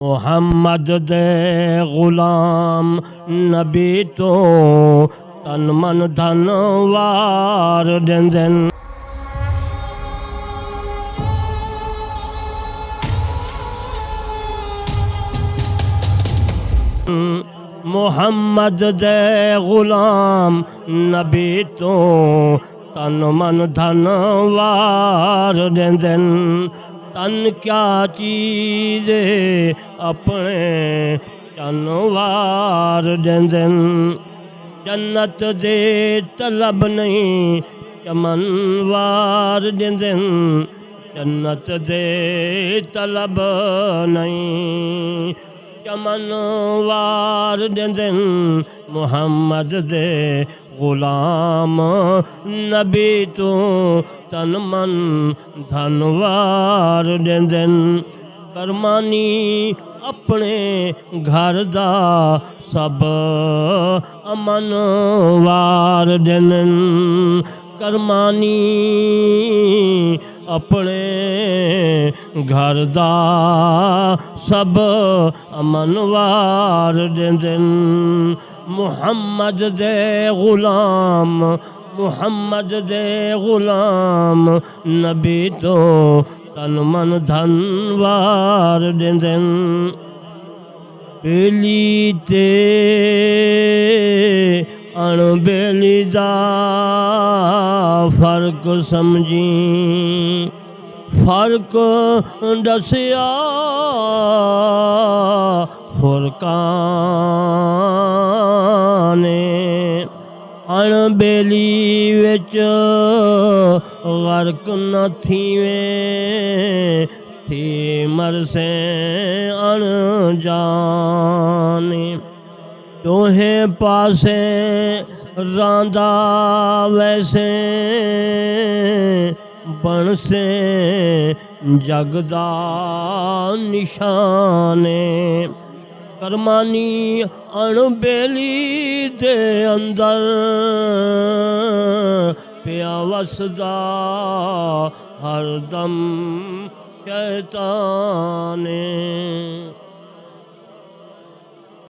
मुहम्मद दे गुलाम नबी तो तन मन धन वार देंदन। मुहम्मद दे गुलाम नबी तो तन मन धन वार देंदन। तन क्या चीज़ अपने चनवार देंदन। जन्नत दे तलब नहीं चमन वार देंदन। जन्नत दे तलब नहीं चमन वार देंदन। मुहम्मद दे गुलाम नबी तो तन मन धनवार देंदन। करमानी अपने घर दा सब अमन वार देंदन। करमानी अपने घर दा सब अमन वार देंदन। मुहम्मद दे गुलाम मुहम्मद दे गुलाम नबी तो तन मन धन वार देंदन। बेली ते अणबेली दा फर्क समझी फर्क दसिया फुरकान ने। अणबेली विच गर्क न थीवे थी मरसे अणजाने। दोहे पासे रांदा वैसे बनसे जगदा निशाने। करमानी अणबेली दे अंदर पिया वसदा हरदम शैताने।